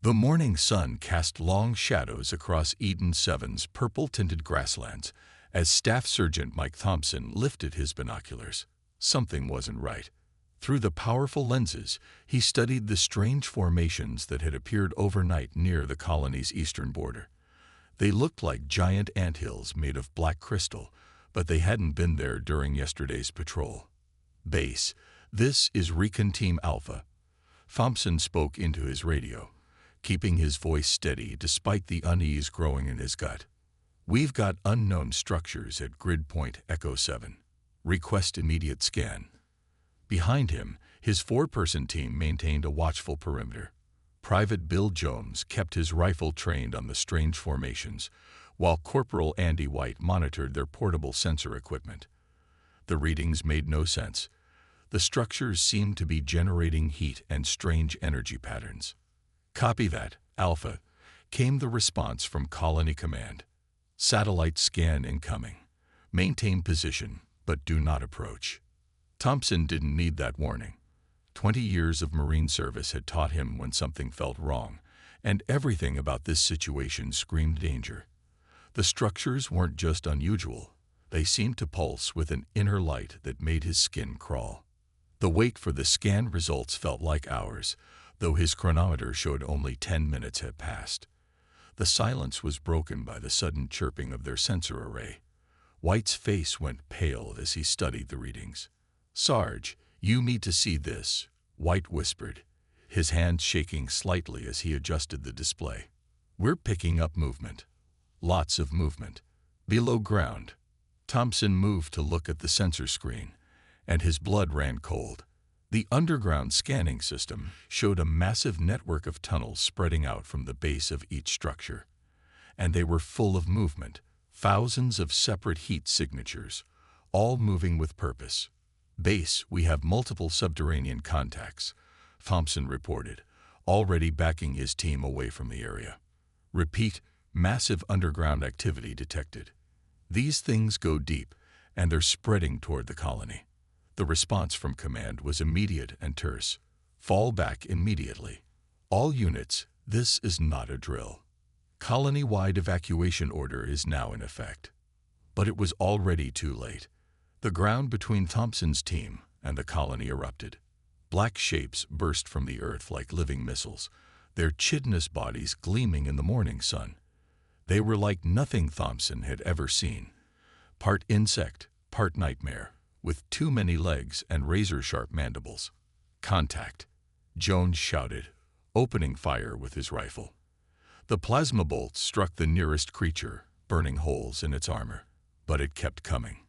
The morning sun cast long shadows across Eden 7's purple-tinted grasslands as Staff Sergeant Mike Thompson lifted his binoculars. Something wasn't right. Through the powerful lenses, he studied the strange formations that had appeared overnight near the colony's eastern border. They looked like giant anthills made of black crystal, but they hadn't been there during yesterday's patrol. "Base, this is Recon Team Alpha." Thompson spoke into his radio, keeping his voice steady despite the unease growing in his gut. "We've got unknown structures at Grid Point Echo 7. Request immediate scan." Behind him, his four-person team maintained a watchful perimeter. Private Bill Jones kept his rifle trained on the strange formations, while Corporal Andy White monitored their portable sensor equipment. The readings made no sense. The structures seemed to be generating heat and strange energy patterns. "Copy that, Alpha," came the response from Colony Command. "Satellite scan incoming. Maintain position, but do not approach." Thompson didn't need that warning. 20 years of Marine service had taught him when something felt wrong, and everything about this situation screamed danger. The structures weren't just unusual. They seemed to pulse with an inner light that made his skin crawl. The wait for the scan results felt like hours, though his chronometer showed only 10 minutes had passed. The silence was broken by the sudden chirping of their sensor array. White's face went pale as he studied the readings. "Sarge, you need to see this," White whispered, his hands shaking slightly as he adjusted the display. "We're picking up movement. Lots of movement. Below ground." Thompson moved to look at the sensor screen, and his blood ran cold. The underground scanning system showed a massive network of tunnels spreading out from the base of each structure. And they were full of movement, thousands of separate heat signatures, all moving with purpose. "Base, we have multiple subterranean contacts," Thompson reported, already backing his team away from the area. "Repeat, massive underground activity detected. These things go deep, and they're spreading toward the colony." The response from command was immediate and terse. "Fall back immediately. All units, this is not a drill. Colony-wide evacuation order is now in effect." But it was already too late. The ground between Thompson's team and the colony erupted. Black shapes burst from the earth like living missiles, their chitinous bodies gleaming in the morning sun. They were like nothing Thompson had ever seen. Part insect, part nightmare, with too many legs and razor-sharp mandibles. "Contact," Jones shouted, opening fire with his rifle. The plasma bolts struck the nearest creature, burning holes in its armor. But it kept coming.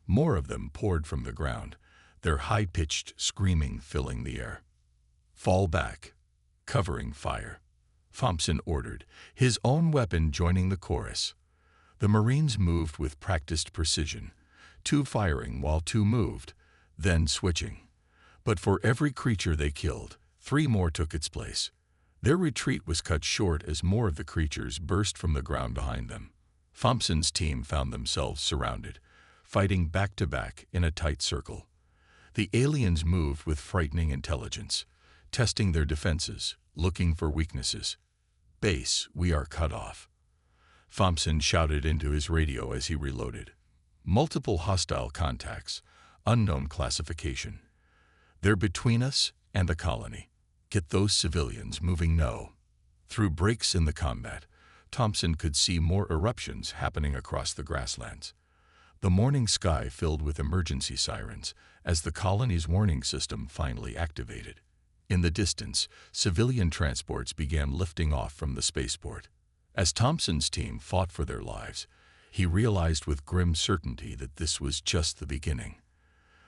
More of them poured from the ground, their high-pitched screaming filling the air. "Fall back. Covering fire," Thompson ordered, his own weapon joining the chorus. The Marines moved with practiced precision, two firing while two moved, then switching. But for every creature they killed, 3 more took its place. Their retreat was cut short as more of the creatures burst from the ground behind them. Thompson's team found themselves surrounded, fighting back-to-back in a tight circle. The aliens moved with frightening intelligence, testing their defenses, looking for weaknesses. "Base, we are cut off," Thompson shouted into his radio as he reloaded. "Multiple hostile contacts, unknown classification. They're between us and the colony. Get those civilians moving now." Through breaks in the combat, Thompson could see more eruptions happening across the grasslands. The morning sky filled with emergency sirens as the colony's warning system finally activated. In the distance, civilian transports began lifting off from the spaceport. As Thompson's team fought for their lives, he realized with grim certainty that this was just the beginning.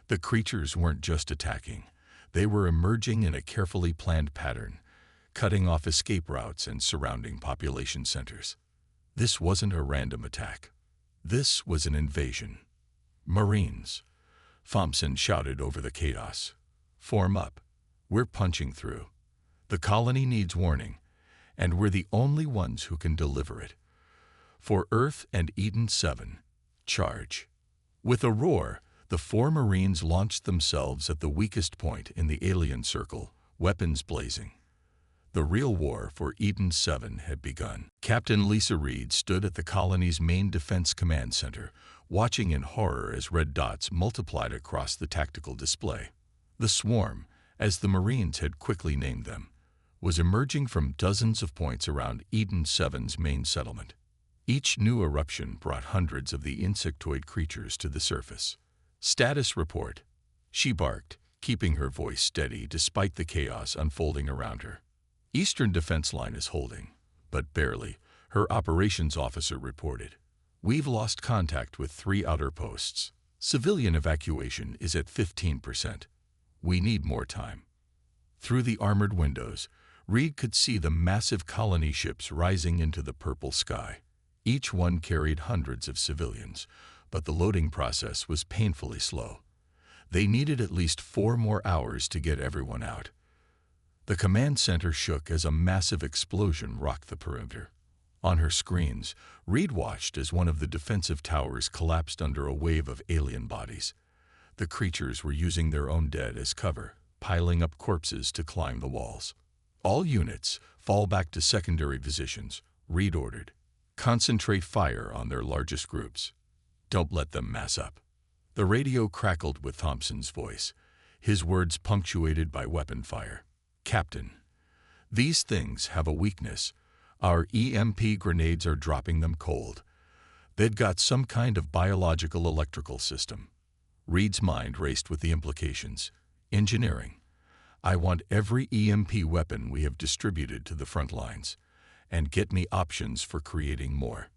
The creatures weren't just attacking. They were emerging in a carefully planned pattern, cutting off escape routes and surrounding population centers. This wasn't a random attack. This was an invasion. "Marines," Thompson shouted over the chaos. "Form up. We're punching through. The colony needs warning, and we're the only ones who can deliver it. For Earth and Eden 7, charge." With a roar, the 4 Marines launched themselves at the weakest point in the alien circle, weapons blazing. The real war for Eden 7 had begun. Captain Lisa Reed stood at the colony's main defense command center, watching in horror as red dots multiplied across the tactical display. The swarm, as the Marines had quickly named them, was emerging from dozens of points around Eden 7's main settlement. Each new eruption brought hundreds of the insectoid creatures to the surface. "Status report," she barked, keeping her voice steady despite the chaos unfolding around her. "Eastern defense line is holding, but barely," her operations officer reported. "We've lost contact with 3 outer posts. Civilian evacuation is at 15%. We need more time." Through the armored windows, Reed could see the massive colony ships rising into the purple sky. Each one carried hundreds of civilians, but the loading process was painfully slow. They needed at least 4 more hours to get everyone out. The command center shook as a massive explosion rocked the perimeter. On her screens, Reed watched as one of the defensive towers collapsed under a wave of alien bodies. The creatures were using their own dead as cover, piling up corpses to climb the walls. "All units, fall back to secondary positions," Reed ordered. "Concentrate fire on their largest groups. Don't let them mass up." The radio crackled with Thompson's voice, his words punctuated by weapon fire. "Captain, these things have a weakness. Our EMP grenades are dropping them cold. They'd got some kind of biological electrical system." Reed's mind raced with the implications. "Engineering. I want every EMP weapon we have distributed to the front lines, and get me options for creating more."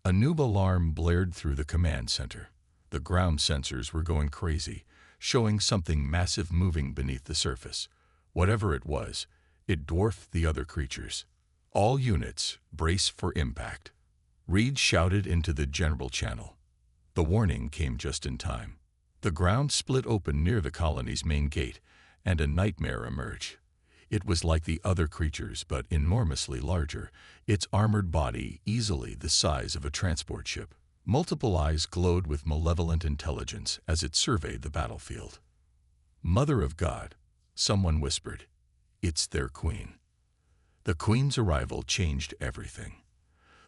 A new alarm blared through the command center. The ground sensors were going crazy, showing something massive moving beneath the surface. Whatever it was, it dwarfed the other creatures. "All units, brace for impact." Reed shouted into the general channel. The warning came just in time. The ground split open near the colony's main gate, and a nightmare emerged. It was like the other creatures, but enormously larger, its armored body easily the size of a transport ship. Multiple eyes glowed with malevolent intelligence as it surveyed the battlefield. "Mother of God," someone whispered. "It's their queen." The queen's arrival changed everything.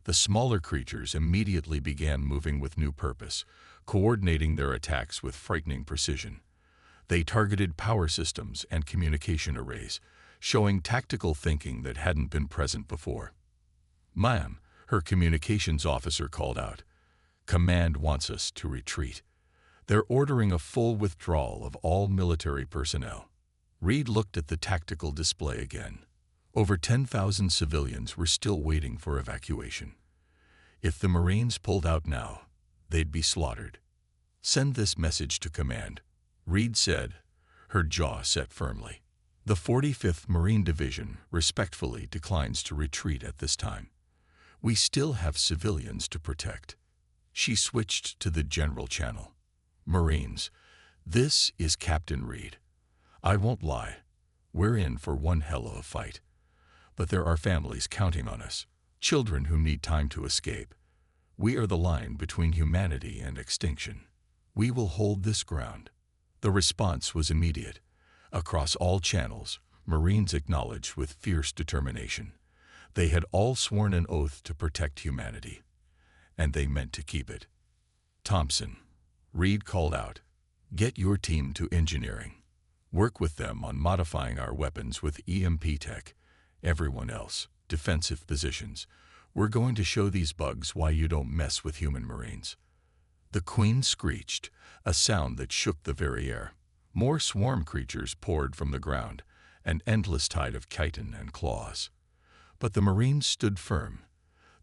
The smaller creatures immediately began moving with new purpose, coordinating their attacks with frightening precision. They targeted power systems and communication arrays, showing tactical thinking that hadn't been present before. "Ma'am," her communications officer called out, "Command wants us to retreat. They're ordering a full withdrawal of all military personnel." Reed looked at the tactical display again. Over 10,000 civilians were still waiting for evacuation. If the Marines pulled out now, they'd be slaughtered. "Send this message to command," Reed said, her jaw set firmly. "The 45th Marine Division respectfully declines to retreat at this time. We still have civilians to protect." She switched to the general channel. "Marines, this is Captain Reed. I won't lie, we're in for one hell of a fight. But there are families counting on us, children who need time to escape. We are the line between humanity and extinction. We will hold this ground." The response was immediate. Across all channels, Marines acknowledged with fierce determination. They had all sworn an oath to protect humanity, and they meant to keep it. "Thompson," Reed called out, "get your team to engineering. Work with them on modifying our weapons with EMP tech. Everyone else, defensive positions. We're going to show these bugs why you don't mess with human Marines." The queen screeched, a sound that shook the very air. More swarm creatures poured from the ground, an endless tide of chitin and claws. But the Marines stood firm,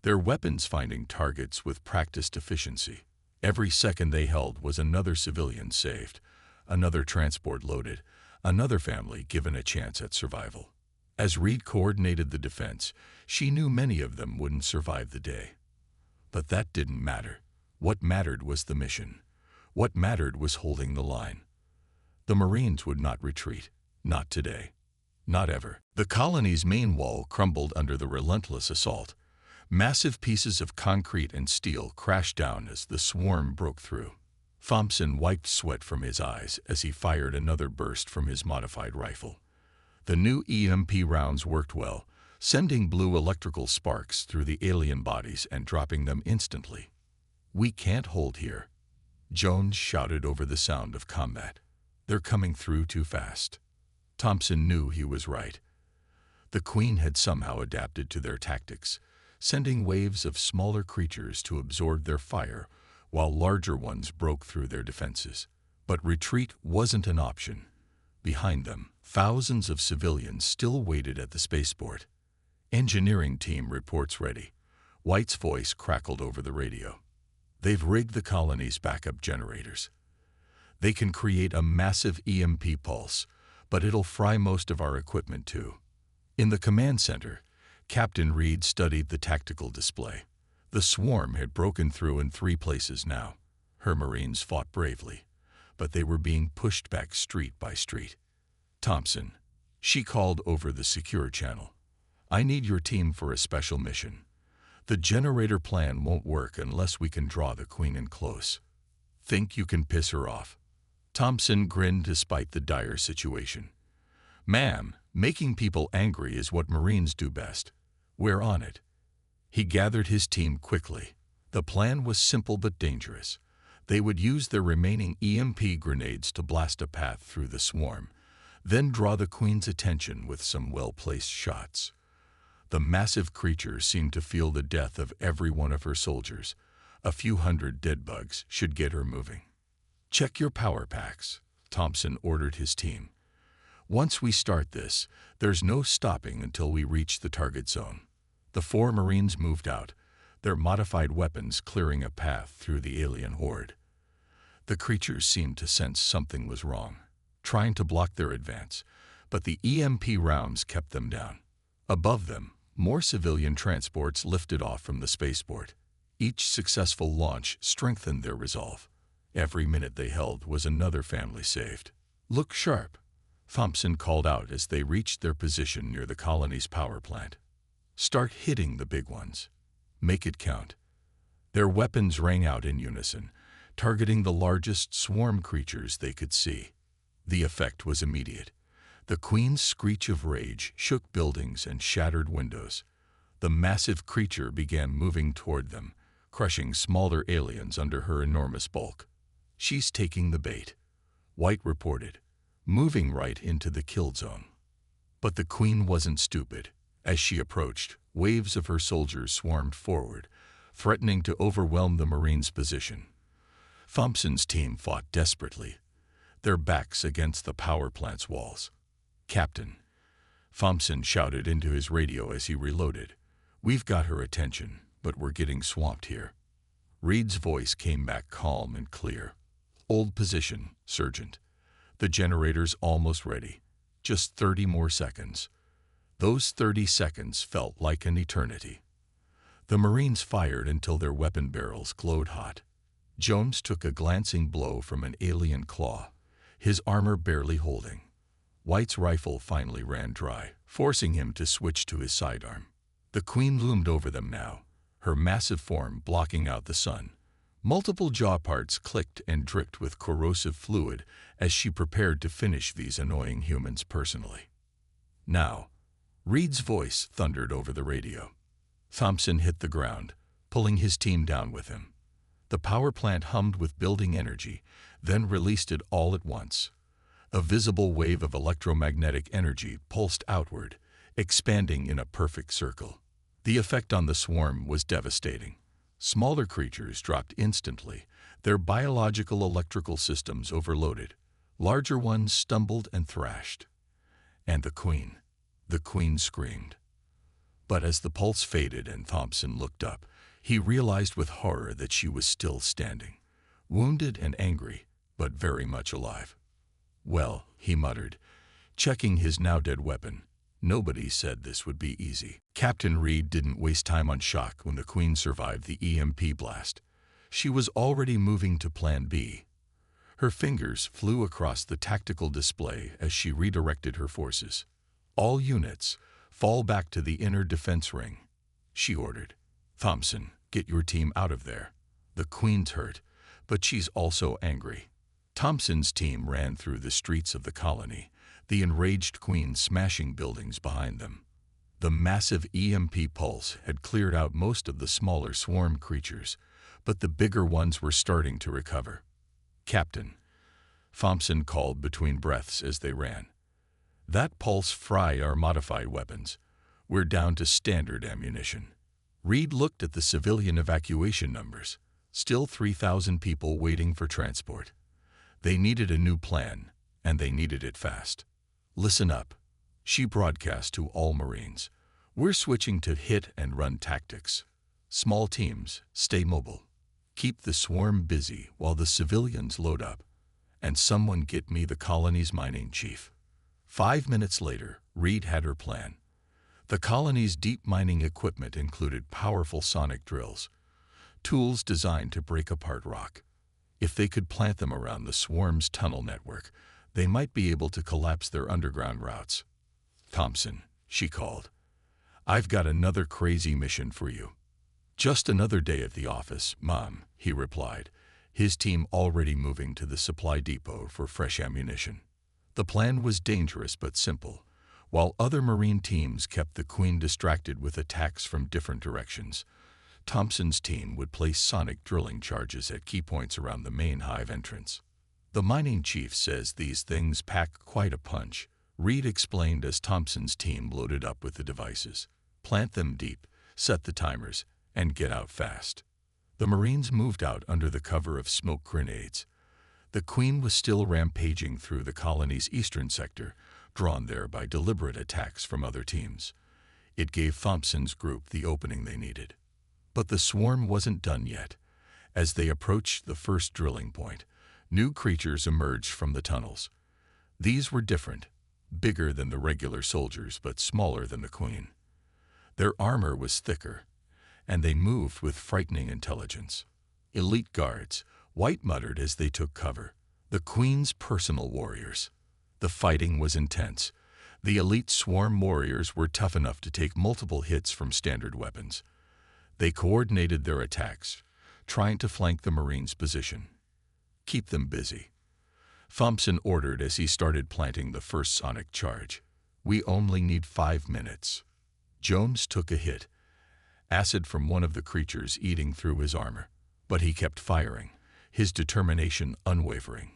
their weapons finding targets with practiced efficiency. Every second they held was another civilian saved, another transport loaded, another family given a chance at survival. As Reed coordinated the defense, she knew many of them wouldn't survive the day. But that didn't matter. What mattered was the mission. What mattered was holding the line. The Marines would not retreat. Not today. Not ever. The colony's main wall crumbled under the relentless assault. Massive pieces of concrete and steel crashed down as the swarm broke through. Thompson wiped sweat from his eyes as he fired another burst from his modified rifle. The new EMP rounds worked well, sending blue electrical sparks through the alien bodies and dropping them instantly. "We can't hold here," Jones shouted over the sound of combat. "They're coming through too fast." Thompson knew he was right. The Queen had somehow adapted to their tactics, sending waves of smaller creatures to absorb their fire while larger ones broke through their defenses. But retreat wasn't an option. Behind them, thousands of civilians still waited at the spaceport. "Engineering team reports ready." White's voice crackled over the radio. "They've rigged the colony's backup generators. They can create a massive EMP pulse, but it'll fry most of our equipment too." In the command center, Captain Reed studied the tactical display. The swarm had broken through in 3 places now. Her Marines fought bravely, but they were being pushed back street by street. "Thompson," she called over the secure channel, "I need your team for a special mission. The generator plan won't work unless we can draw the Queen in close. Think you can piss her off?" Thompson grinned despite the dire situation. "Ma'am, making people angry is what Marines do best. We're on it." He gathered his team quickly. The plan was simple but dangerous. They would use their remaining EMP grenades to blast a path through the swarm, then draw the Queen's attention with some well-placed shots. The massive creature seemed to feel the death of every one of her soldiers. A few hundred dead bugs should get her moving. "Check your power packs," Thompson ordered his team. "Once we start this, there's no stopping until we reach the target zone." The 4 Marines moved out, their modified weapons clearing a path through the alien horde. The creatures seemed to sense something was wrong, trying to block their advance, but the EMP rounds kept them down. Above them, more civilian transports lifted off from the spaceport. Each successful launch strengthened their resolve. Every minute they held was another family saved. "Look sharp," Thompson called out as they reached their position near the colony's power plant. "Start hitting the big ones. Make it count." Their weapons rang out in unison, targeting the largest swarm creatures they could see. The effect was immediate. The Queen's screech of rage shook buildings and shattered windows. The massive creature began moving toward them, crushing smaller aliens under her enormous bulk. "She's taking the bait," White reported, moving right into the kill zone. But the Queen wasn't stupid. As she approached, waves of her soldiers swarmed forward, threatening to overwhelm the Marines' position. Thompson's team fought desperately, their backs against the power plant's walls. "Captain," Thompson shouted into his radio as he reloaded, "we've got her attention, but we're getting swamped here." Reed's voice came back calm and clear. "Old position, Sergeant. The generator's almost ready. Just 30 more seconds." Those 30 seconds felt like an eternity. The Marines fired until their weapon barrels glowed hot. Jones took a glancing blow from an alien claw, his armor barely holding. White's rifle finally ran dry, forcing him to switch to his sidearm. The Queen loomed over them now, her massive form blocking out the sun. Multiple jaw parts clicked and dripped with corrosive fluid as she prepared to finish these annoying humans personally. "Now," Reed's voice thundered over the radio. Thompson hit the ground, pulling his team down with him. The power plant hummed with building energy, then released it all at once. A visible wave of electromagnetic energy pulsed outward, expanding in a perfect circle. The effect on the swarm was devastating. Smaller creatures dropped instantly, their biological electrical systems overloaded. Larger ones stumbled and thrashed. And the Queen screamed. But as the pulse faded and Thompson looked up, he realized with horror that she was still standing, wounded and angry, but very much alive. "Well," he muttered, checking his now-dead weapon, "nobody said this would be easy." Captain Reed didn't waste time on shock when the Queen survived the EMP blast. She was already moving to Plan B. Her fingers flew across the tactical display as she redirected her forces. "All units, fall back to the inner defense ring," she ordered. "Thompson, get your team out of there. The Queen's hurt, but she's also angry." Thompson's team ran through the streets of the colony, the enraged Queen smashing buildings behind them. The massive EMP pulse had cleared out most of the smaller swarm creatures, but the bigger ones were starting to recover. "Captain," Thompson called between breaths as they ran. "That pulse fried our modified weapons. We're down to standard ammunition." Reed looked at the civilian evacuation numbers. Still 3,000 people waiting for transport. They needed a new plan, and they needed it fast. "Listen up," she broadcast to all Marines. "We're switching to hit-and-run tactics. Small teams, stay mobile. Keep the swarm busy while the civilians load up. And someone get me the colony's mining chief." 5 minutes later, Reed had her plan. The colony's deep mining equipment included powerful sonic drills, tools designed to break apart rock. If they could plant them around the swarm's tunnel network, they might be able to collapse their underground routes. "Thompson," she called, "I've got another crazy mission for you." "Just another day at the office, Mom," he replied, his team already moving to the supply depot for fresh ammunition. The plan was dangerous but simple. While other Marine teams kept the Queen distracted with attacks from different directions, Thompson's team would place sonic drilling charges at key points around the main hive entrance. "The mining chief says these things pack quite a punch," Reed explained as Thompson's team loaded up with the devices. "Plant them deep, set the timers, and get out fast." The Marines moved out under the cover of smoke grenades. The Queen was still rampaging through the colony's eastern sector, drawn there by deliberate attacks from other teams. It gave Thompson's group the opening they needed. But the swarm wasn't done yet. As they approached the first drilling point, new creatures emerged from the tunnels. These were different, bigger than the regular soldiers but smaller than the Queen. Their armor was thicker, and they moved with frightening intelligence. "Elite guards," White muttered as they took cover. "The Queen's personal warriors." The fighting was intense. The elite swarm warriors were tough enough to take multiple hits from standard weapons. They coordinated their attacks, trying to flank the Marines' position. "Keep them busy," Thompson ordered as he started planting the first sonic charge. "We only need 5 minutes." Jones took a hit, acid from one of the creatures eating through his armor. But he kept firing, his determination unwavering.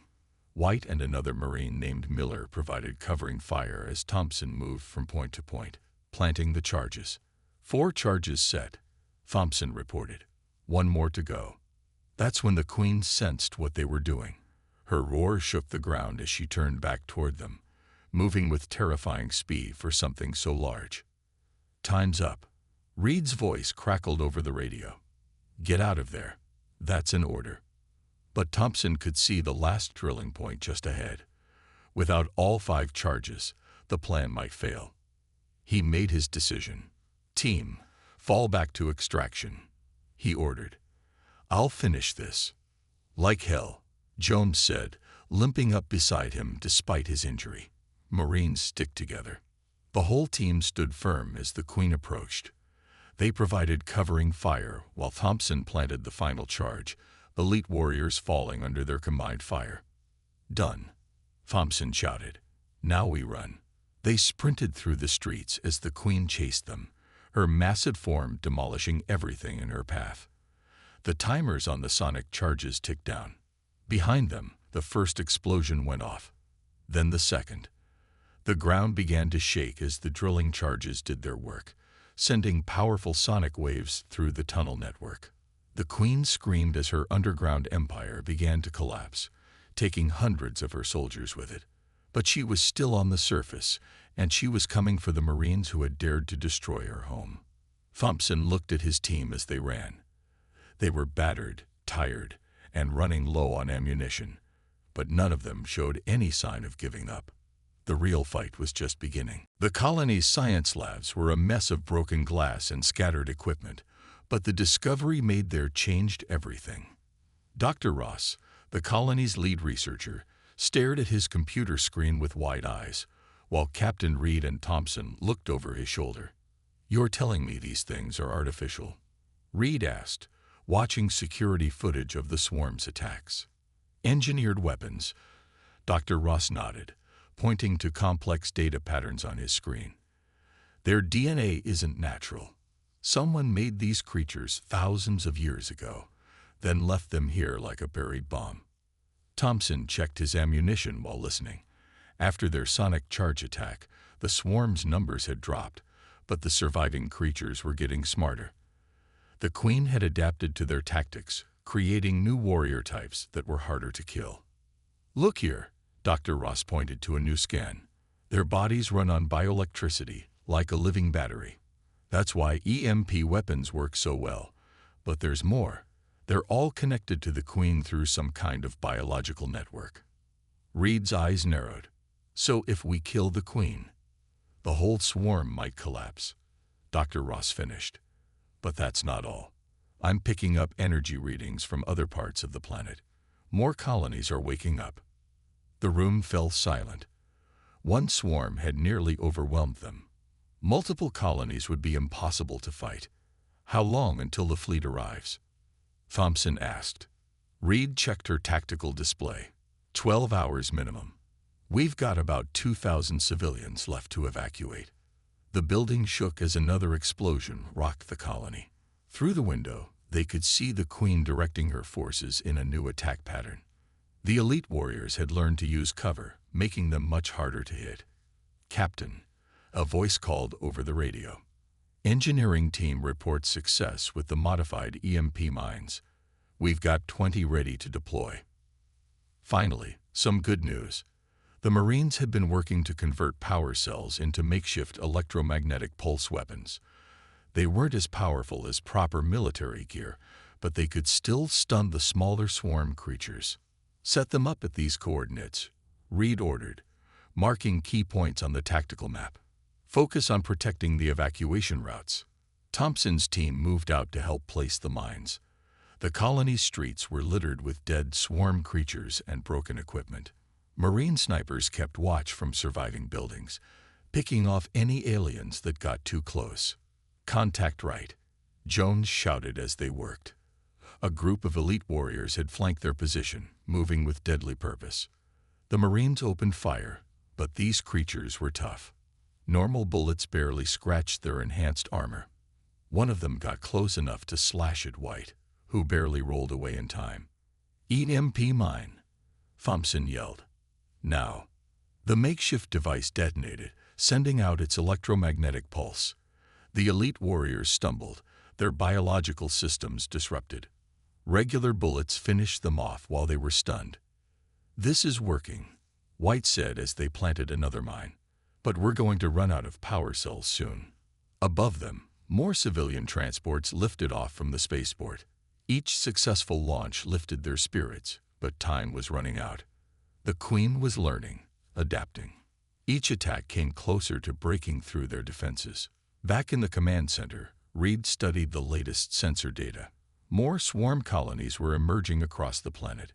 White and another Marine named Miller provided covering fire as Thompson moved from point to point, planting the charges. 4 charges set, Thompson reported. 1 more to go. That's when the Queen sensed what they were doing. Her roar shook the ground as she turned back toward them, moving with terrifying speed for something so large. "Time's up." Reed's voice crackled over the radio. "Get out of there. That's an order." But Thompson could see the last drilling point just ahead. Without all 5 charges, the plan might fail. He made his decision. "Team, fall back to extraction," he ordered. "I'll finish this." "Like hell," Jones said, limping up beside him despite his injury. Marines stick together. The whole team stood firm as the Queen approached. They provided covering fire while Thompson planted the final charge, elite warriors falling under their combined fire. "Done," Thompson shouted. "Now we run." They sprinted through the streets as the Queen chased them, her massive form demolishing everything in her path. The timers on the sonic charges ticked down. Behind them, the first explosion went off. Then the second. The ground began to shake as the drilling charges did their work, sending powerful sonic waves through the tunnel network. The Queen screamed as her underground empire began to collapse, taking hundreds of her soldiers with it. But she was still on the surface, and she was coming for the Marines who had dared to destroy her home. Thompson looked at his team as they ran. They were battered, tired, and running low on ammunition, but none of them showed any sign of giving up. The real fight was just beginning. The colony's science labs were a mess of broken glass and scattered equipment, but the discovery made there changed everything. Dr. Ross, the colony's lead researcher, stared at his computer screen with wide eyes, while Captain Reed and Thompson looked over his shoulder. "You're telling me these things are artificial?" Reed asked, watching security footage of the swarm's attacks. "Engineered weapons," Dr. Ross nodded, pointing to complex data patterns on his screen. Their DNA isn't natural. Someone made these creatures thousands of years ago, then left them here like a buried bomb. Thompson checked his ammunition while listening. After their sonic charge attack, the swarm's numbers had dropped, but the surviving creatures were getting smarter. The Queen had adapted to their tactics, creating new warrior types that were harder to kill. "Look here," Dr. Ross pointed to a new scan. "Their bodies run on bioelectricity, like a living battery. That's why EMP weapons work so well. But there's more. They're all connected to the Queen through some kind of biological network." Reed's eyes narrowed. "So if we kill the Queen, the whole swarm might collapse," Dr. Ross finished. "But that's not all. I'm picking up energy readings from other parts of the planet. More colonies are waking up." The room fell silent. One swarm had nearly overwhelmed them. Multiple colonies would be impossible to fight. "How long until the fleet arrives?" Thompson asked. Reed checked her tactical display. 12 hours minimum. We've got about 2,000 civilians left to evacuate." The building shook as another explosion rocked the colony. Through the window, they could see the Queen directing her forces in a new attack pattern. The elite warriors had learned to use cover, making them much harder to hit. "Captain," a voice called over the radio. "Engineering team reports success with the modified EMP mines. We've got 20 ready to deploy." Finally, some good news. The Marines had been working to convert power cells into makeshift electromagnetic pulse weapons. They weren't as powerful as proper military gear, but they could still stun the smaller swarm creatures. "Set them up at these coordinates," Reed ordered, marking key points on the tactical map. "Focus on protecting the evacuation routes." Thompson's team moved out to help place the mines. The colony's streets were littered with dead swarm creatures and broken equipment. Marine snipers kept watch from surviving buildings, picking off any aliens that got too close. "Contact right," Jones shouted as they worked. A group of elite warriors had flanked their position, moving with deadly purpose. The Marines opened fire, but these creatures were tough. Normal bullets barely scratched their enhanced armor. One of them got close enough to slash at White, who barely rolled away in time. "EMP mine," Thompson yelled. "Now." The makeshift device detonated, sending out its electromagnetic pulse. The elite warriors stumbled, their biological systems disrupted. Regular bullets finished them off while they were stunned. "This is working," White said as they planted another mine. "But we're going to run out of power cells soon." Above them, more civilian transports lifted off from the spaceport. Each successful launch lifted their spirits, but time was running out. The Queen was learning, adapting. Each attack came closer to breaking through their defenses. Back in the command center, Reed studied the latest sensor data. More swarm colonies were emerging across the planet.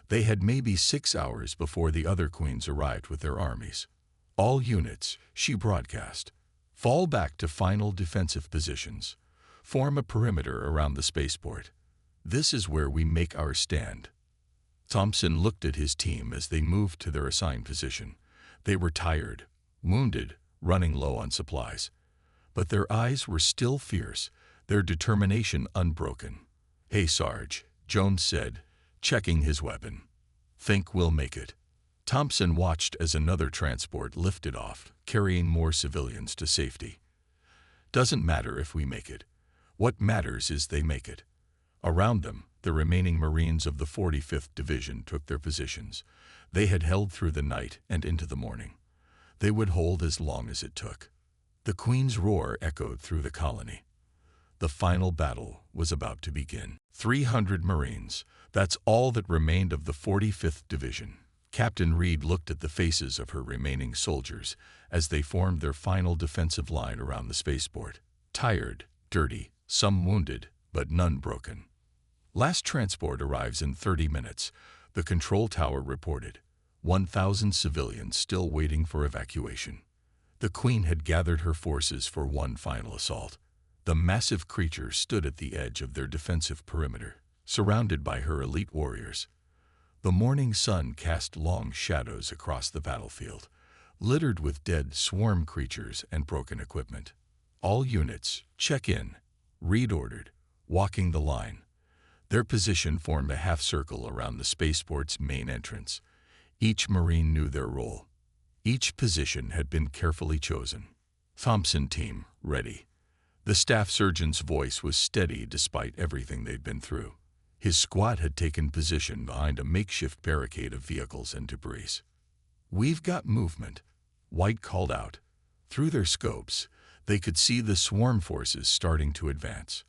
They had maybe 6 hours before the other Queens arrived with their armies. "All units," she broadcast, "fall back to final defensive positions. Form a perimeter around the spaceport. This is where we make our stand." Thompson looked at his team as they moved to their assigned position. They were tired, wounded, running low on supplies. But their eyes were still fierce, their determination unbroken. "Hey, Sarge," Jones said, checking his weapon. "Think we'll make it?" Thompson watched as another transport lifted off, carrying more civilians to safety. "Doesn't matter if we make it. What matters is they make it." Around them, the remaining Marines of the 45th Division took their positions. They had held through the night and into the morning. They would hold as long as it took. The Queen's roar echoed through the colony. The final battle was about to begin. 300 Marines, that's all that remained of the 45th Division. Captain Reed looked at the faces of her remaining soldiers as they formed their final defensive line around the spaceport. Tired, dirty, some wounded, but none broken. "Last transport arrives in 30 minutes, the control tower reported. 1,000 civilians still waiting for evacuation. The Queen had gathered her forces for one final assault. The massive creature stood at the edge of their defensive perimeter, surrounded by her elite warriors. The morning sun cast long shadows across the battlefield, littered with dead swarm creatures and broken equipment. All units, check in, Reed ordered, walking the line. Their position formed a half-circle around the spaceport's main entrance. Each Marine knew their role. Each position had been carefully chosen. Thompson team, ready. The staff surgeon's voice was steady despite everything they'd been through. His squad had taken position behind a makeshift barricade of vehicles and debris. "We've got movement," White called out. Through their scopes, they could see the swarm forces starting to advance.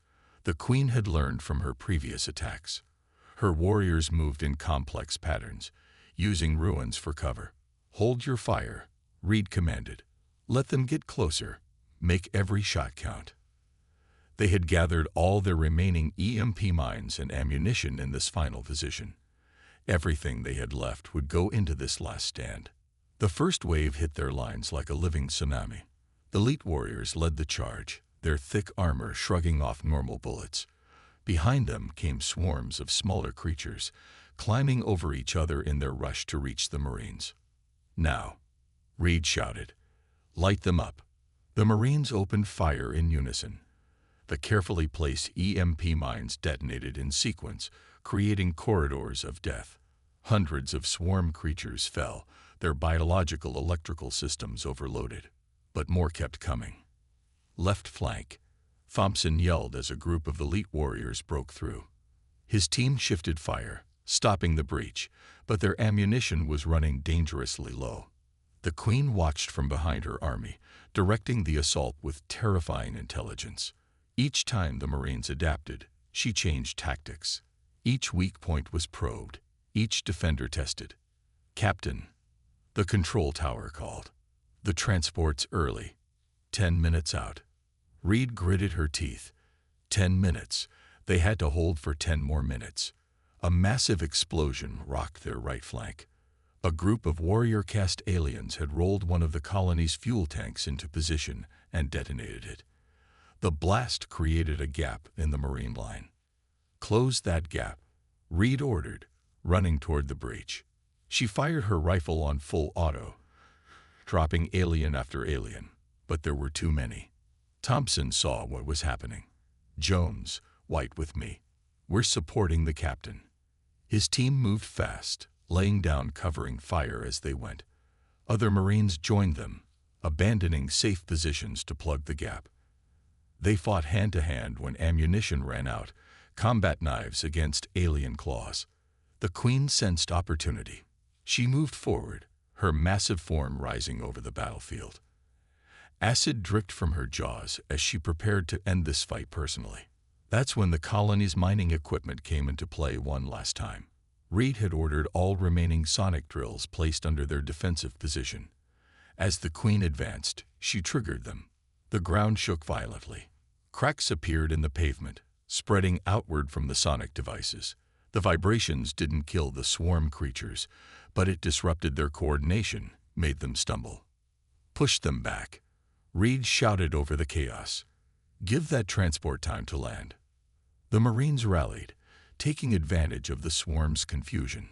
The Queen had learned from her previous attacks. Her warriors moved in complex patterns, using ruins for cover. "Hold your fire," Reed commanded. "Let them get closer. Make every shot count." They had gathered all their remaining EMP mines and ammunition in this final position. Everything they had left would go into this last stand. The first wave hit their lines like a living tsunami. The elite warriors led the charge, their thick armor shrugging off normal bullets. Behind them came swarms of smaller creatures, climbing over each other in their rush to reach the Marines. "Now," Reed shouted, "light them up." The Marines opened fire in unison. The carefully placed EMP mines detonated in sequence, creating corridors of death. Hundreds of swarm creatures fell, their biological electrical systems overloaded. But more kept coming. "Left flank," Thompson yelled as a group of elite warriors broke through. His team shifted fire, stopping the breach, but their ammunition was running dangerously low. The Queen watched from behind her army, directing the assault with terrifying intelligence. Each time the Marines adapted, she changed tactics. Each weak point was probed, each defender tested. "Captain," the control tower called. "The transport's early. 10 minutes out." Reed gritted her teeth. 10 minutes. They had to hold for 10 more minutes. A massive explosion rocked their right flank. A group of warrior-caste aliens had rolled one of the colony's fuel tanks into position and detonated it. The blast created a gap in the Marine line. "Close that gap," Reed ordered, running toward the breach. She fired her rifle on full auto, dropping alien after alien, but there were too many. Thompson saw what was happening. "Jones, White with me. We're supporting the captain." His team moved fast, laying down covering fire as they went. Other Marines joined them, abandoning safe positions to plug the gap. They fought hand-to-hand when ammunition ran out, combat knives against alien claws. The Queen sensed opportunity. She moved forward, her massive form rising over the battlefield. Acid dripped from her jaws as she prepared to end this fight personally. That's when the colony's mining equipment came into play one last time. Reed had ordered all remaining sonic drills placed under their defensive position. As the Queen advanced, she triggered them. The ground shook violently. Cracks appeared in the pavement, spreading outward from the sonic devices. The vibrations didn't kill the swarm creatures, but it disrupted their coordination, made them stumble. "Push them back," Reed shouted over the chaos. "Give that transport time to land." The Marines rallied, taking advantage of the swarm's confusion.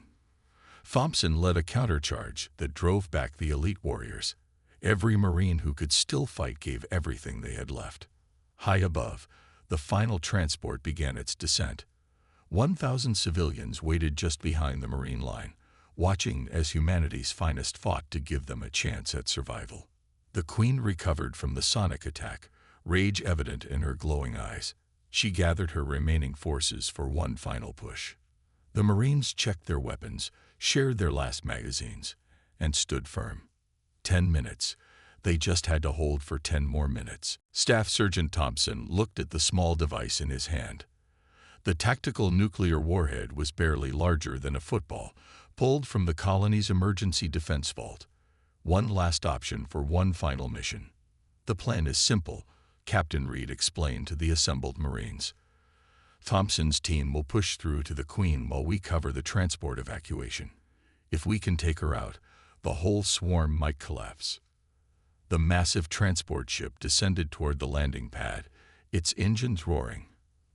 Thompson led a countercharge that drove back the elite warriors. Every Marine who could still fight gave everything they had left. High above, the final transport began its descent. 1,000 civilians waited just behind the Marine line, watching as humanity's finest fought to give them a chance at survival. The Queen recovered from the sonic attack, rage evident in her glowing eyes. She gathered her remaining forces for one final push. The Marines checked their weapons, shared their last magazines, and stood firm. 10 minutes. They just had to hold for 10 more minutes. Staff Sergeant Thompson looked at the small device in his hand. The tactical nuclear warhead was barely larger than a football, pulled from the colony's emergency defense vault. One last option for one final mission. "The plan is simple," Captain Reed explained to the assembled Marines. "Thompson's team will push through to the Queen while we cover the transport evacuation. If we can take her out, the whole swarm might collapse." The massive transport ship descended toward the landing pad, its engines roaring.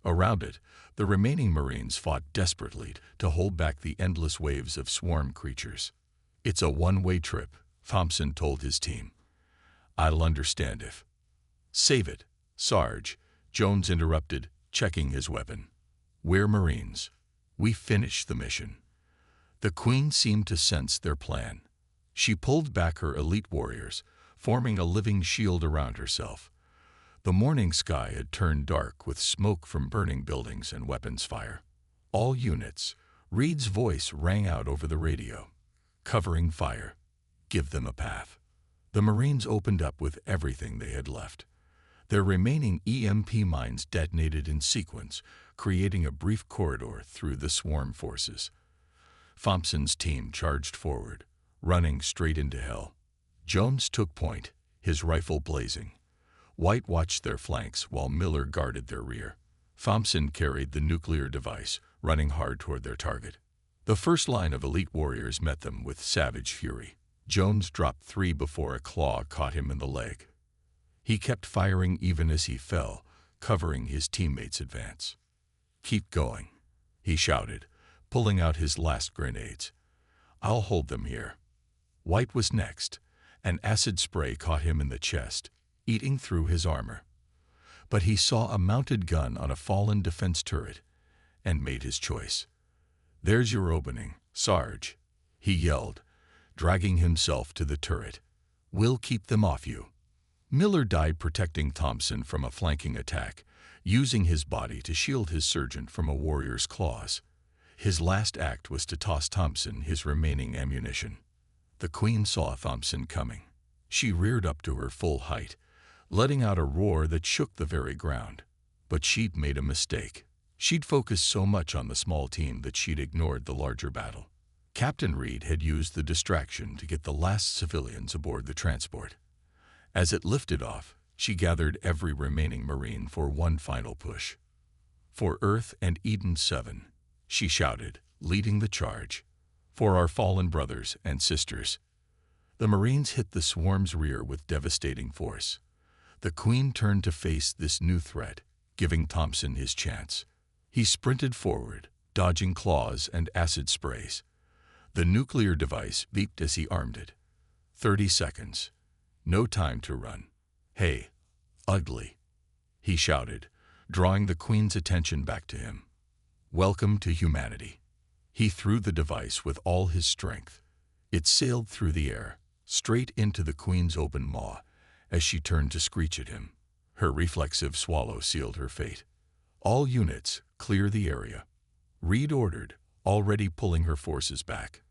Around it, the remaining Marines fought desperately to hold back the endless waves of swarm creatures. "It's a one-way trip," Thompson told his team. "I'll understand if—" "Save it, Sarge," Jones interrupted, checking his weapon. "We're Marines. We finished the mission." The Queen seemed to sense their plan. She pulled back her elite warriors, forming a living shield around herself. The morning sky had turned dark with smoke from burning buildings and weapons fire. "All units," Reed's voice rang out over the radio. "Covering fire. Give them a path." The Marines opened up with everything they had left. Their remaining EMP mines detonated in sequence, creating a brief corridor through the swarm forces. Thompson's team charged forward, running straight into hell. Jones took point, his rifle blazing. White watched their flanks while Miller guarded their rear. Thompson carried the nuclear device, running hard toward their target. The first line of elite warriors met them with savage fury. Jones dropped 3 before a claw caught him in the leg. He kept firing even as he fell, covering his teammates' advance. "Keep going," he shouted, pulling out his last grenades. "I'll hold them here." White was next. An acid spray caught him in the chest, eating through his armor. But he saw a mounted gun on a fallen defense turret and made his choice. "There's your opening, Sarge," he yelled, dragging himself to the turret. "We'll keep them off you." Miller died protecting Thompson from a flanking attack, using his body to shield his sergeant from a warrior's claws. His last act was to toss Thompson his remaining ammunition. The Queen saw Thompson coming. She reared up to her full height, letting out a roar that shook the very ground. But she'd made a mistake. She'd focused so much on the small team that she'd ignored the larger battle. Captain Reed had used the distraction to get the last civilians aboard the transport. As it lifted off, she gathered every remaining Marine for one final push. "For Earth and Eden 7, she shouted, leading the charge. "For our fallen brothers and sisters." The Marines hit the swarm's rear with devastating force. The Queen turned to face this new threat, giving Thompson his chance. He sprinted forward, dodging claws and acid sprays. The nuclear device beeped as he armed it. 30 seconds. No time to run. "Hey, ugly," he shouted, drawing the Queen's attention back to him. "Welcome to humanity." He threw the device with all his strength. It sailed through the air, straight into the Queen's open maw, as she turned to screech at him. Her reflexive swallow sealed her fate. "All units, clear the area," Reed ordered, already pulling her forces back.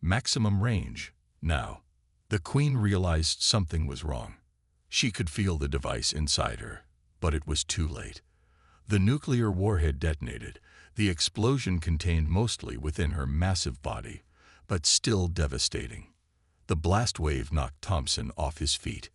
"Maximum range, now." The Queen realized something was wrong. She could feel the device inside her, but it was too late. The nuclear warhead detonated, the explosion contained mostly within her massive body, but still devastating. The blast wave knocked Thompson off his feet.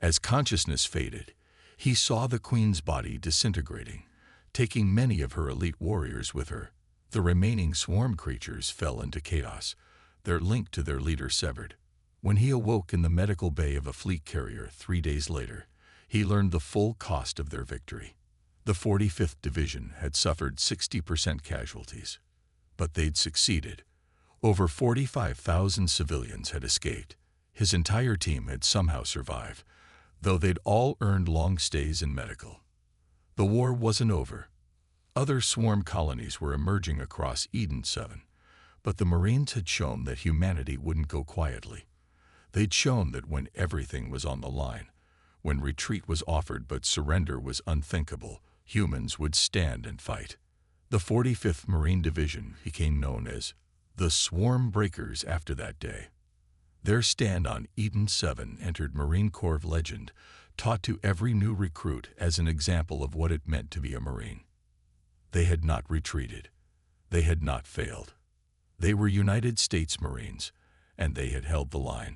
As consciousness faded, he saw the Queen's body disintegrating, taking many of her elite warriors with her. The remaining swarm creatures fell into chaos, their link to their leader severed. When he awoke in the medical bay of a fleet carrier 3 days later, he learned the full cost of their victory. The 45th Division had suffered 60% casualties, but they'd succeeded. Over 45,000 civilians had escaped. His entire team had somehow survived, though they'd all earned long stays in medical. The war wasn't over. Other swarm colonies were emerging across Eden 7, but the Marines had shown that humanity wouldn't go quietly. They'd shown that when everything was on the line, when retreat was offered but surrender was unthinkable, humans would stand and fight. The 45th Marine Division became known as the Swarm Breakers after that day. Their stand on Eden 7 entered Marine Corps legend, taught to every new recruit as an example of what it meant to be a Marine. They had not retreated. They had not failed. They were United States Marines, and they had held the line.